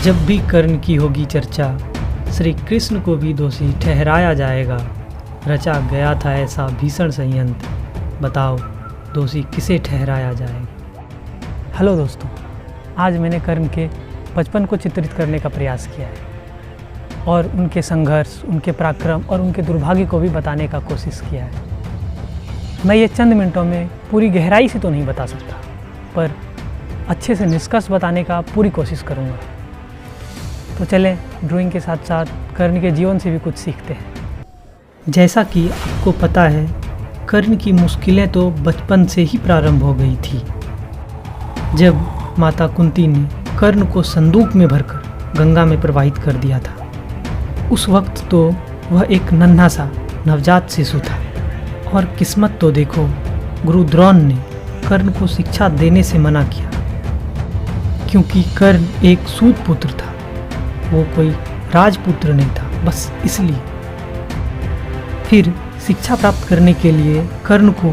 जब भी कर्ण की होगी चर्चा, श्री कृष्ण को भी दोषी ठहराया जाएगा। रचा गया था ऐसा भीषण संयंत्र, बताओ दोषी किसे ठहराया जाएगा। हेलो दोस्तों, आज मैंने कर्ण के बचपन को चित्रित करने का प्रयास किया है और उनके संघर्ष, उनके पराक्रम और उनके दुर्भाग्य को भी बताने का कोशिश किया है। मैं ये चंद मिनटों में पूरी गहराई से तो नहीं बता सकता, पर अच्छे से निष्कर्ष बताने का पूरी कोशिश करूँगा। तो चलें ड्राइंग के साथ साथ कर्ण के जीवन से भी कुछ सीखते हैं। जैसा कि आपको पता है, कर्ण की मुश्किलें तो बचपन से ही प्रारंभ हो गई थी। जब माता कुंती ने कर्ण को संदूक में भरकर गंगा में प्रवाहित कर दिया था, उस वक्त तो वह एक नन्हा सा नवजात शिशु था। और किस्मत तो देखो, गुरु द्रोण ने कर्ण को शिक्षा देने से मना किया, क्योंकि कर्ण एक सूत पुत्र था, वो कोई राजपुत्र नहीं था, बस इसलिए। फिर शिक्षा प्राप्त करने के लिए कर्ण को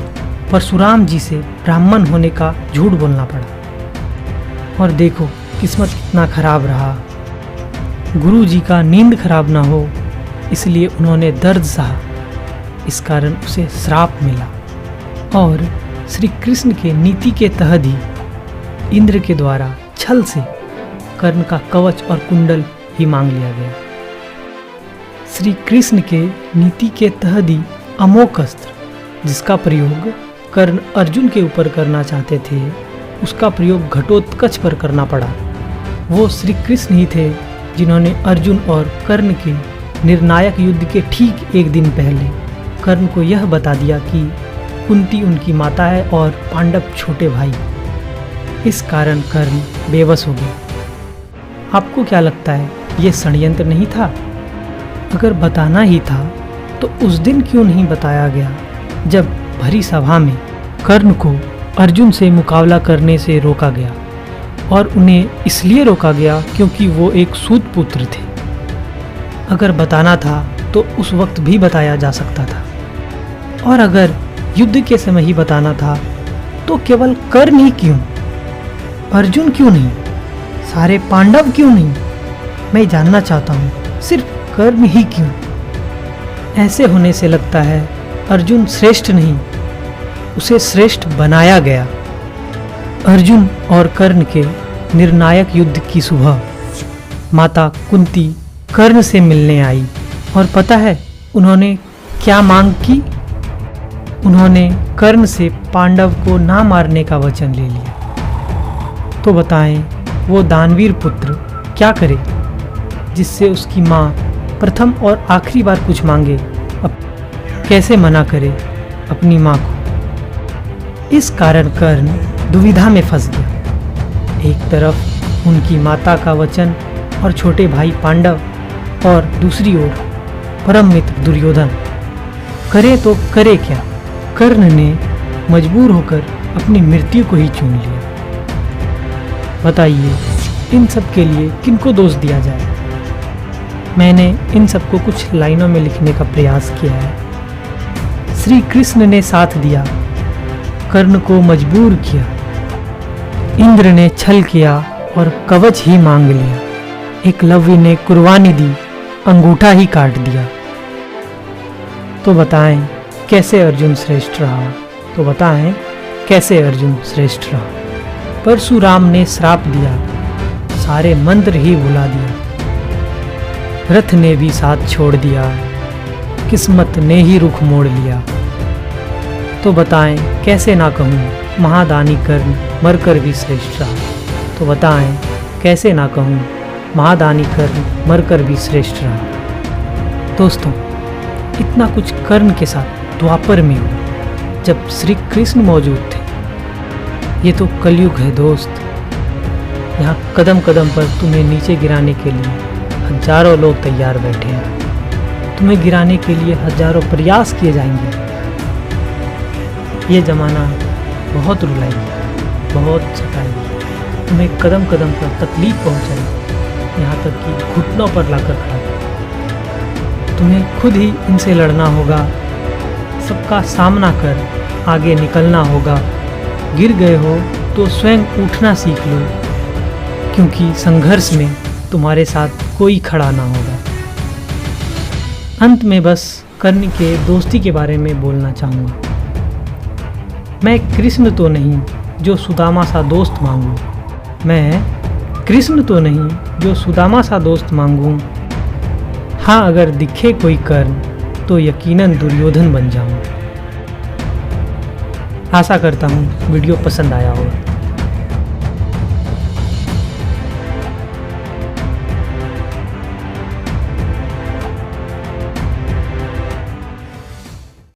परशुराम जी से ब्राह्मण होने का झूठ बोलना पड़ा। और देखो किस्मत कितना खराब रहा। गुरु जी का नींद खराब ना हो, इसलिए उन्होंने दर्द सहा, इस कारण उसे श्राप मिला। और श्री कृष्ण के नीति के तहत ही इंद्र के द्वारा छल से कर्ण का कवच और कुंडल ही मांग लिया गया। श्री कृष्ण के नीति के तहत ही अमोघ अस्त्र, जिसका प्रयोग कर्ण अर्जुन के ऊपर करना चाहते थे, उसका प्रयोग घटोत्कच पर करना पड़ा। वो श्री कृष्ण ही थे जिन्होंने अर्जुन और कर्ण के निर्णायक युद्ध के ठीक एक दिन पहले कर्ण को यह बता दिया कि कुंती उनकी माता है और पांडव छोटे भाई। इस कारण कर्ण बेबस हो गया। आपको क्या लगता है, ये षड्यंत्र नहीं था? अगर बताना ही था तो उस दिन क्यों नहीं बताया गया, जब भरी सभा में कर्ण को अर्जुन से मुकाबला करने से रोका गया? और उन्हें इसलिए रोका गया क्योंकि वो एक सूत पुत्र थे। अगर बताना था तो उस वक्त भी बताया जा सकता था। और अगर युद्ध के समय ही बताना था तो केवल कर्ण ही क्यों? अर्जुन क्यों नहीं? सारे पांडव क्यों नहीं? मैं जानना चाहता हूँ, सिर्फ कर्ण ही क्यों? ऐसे होने से लगता है अर्जुन श्रेष्ठ नहीं, उसे श्रेष्ठ बनाया गया। अर्जुन और कर्ण के निर्णायक युद्ध की सुबह माता कुंती कर्ण से मिलने आई, और पता है उन्होंने क्या मांग की? उन्होंने कर्ण से पांडव को ना मारने का वचन ले लिया। तो बताएं, वो दानवीर पुत्र क्या करे जिससे उसकी माँ प्रथम और आखिरी बार कुछ मांगे? अब कैसे मना करे अपनी माँ को? इस कारण कर्ण दुविधा में फंस गया। एक तरफ उनकी माता का वचन और छोटे भाई पांडव, और दूसरी ओर परम मित्र दुर्योधन। करे तो करे क्या? कर्ण ने मजबूर होकर अपनी मृत्यु को ही चुन लिया। बताइए, इन सब के लिए किनको दोष दिया जाए? मैंने इन सबको कुछ लाइनों में लिखने का प्रयास किया है। श्री कृष्ण ने साथ दिया, कर्ण को मजबूर किया। इंद्र ने छल किया और कवच ही मांग लिया। एकलव्य ने कुर्बानी दी, अंगूठा ही काट दिया। तो बताएं कैसे अर्जुन श्रेष्ठ रहा? तो बताएं कैसे अर्जुन श्रेष्ठ रहा? परशुराम ने श्राप दिया, सारे मंत्र ही भुला दिया। रथ ने भी साथ छोड़ दिया, किस्मत ने ही रुख मोड़ लिया। तो बताएं कैसे ना कहूँ, महादानी कर्ण मरकर भी श्रेष्ठ रहा। तो बताएं कैसे ना कहूँ, महादानी कर्ण मरकर भी श्रेष्ठ रहा। दोस्तों, इतना कुछ कर्ण के साथ द्वापर में हुआ, जब श्री कृष्ण मौजूद थे। ये तो कलयुग है दोस्त। यहाँ कदम कदम पर तुम्हें नीचे गिराने के लिए हजारों लोग तैयार बैठे हैं। तुम्हें गिराने के लिए हजारों प्रयास किए जाएंगे। ये ज़माना बहुत रुलाएगी, बहुत सताएगी, तुम्हें कदम कदम पर तकलीफ पहुँचाएगी, यहाँ तक कि घुटनों पर लाकर खड़ा कर। तुम्हें खुद ही इनसे लड़ना होगा, सबका सामना कर आगे निकलना होगा। गिर गए हो तो स्वयं उठना सीख लो, क्योंकि संघर्ष में तुम्हारे साथ कोई खड़ा ना होगा। अंत में बस कर्ण के दोस्ती के बारे में बोलना चाहूँगा। मैं कृष्ण तो नहीं जो सुदामा सा दोस्त मांगूं, मैं कृष्ण तो नहीं जो सुदामा सा दोस्त मांगूं। हाँ, अगर दिखे कोई कर्ण तो यकीनन दुर्योधन बन जाऊं। आशा करता हूँ वीडियो पसंद आया होगा।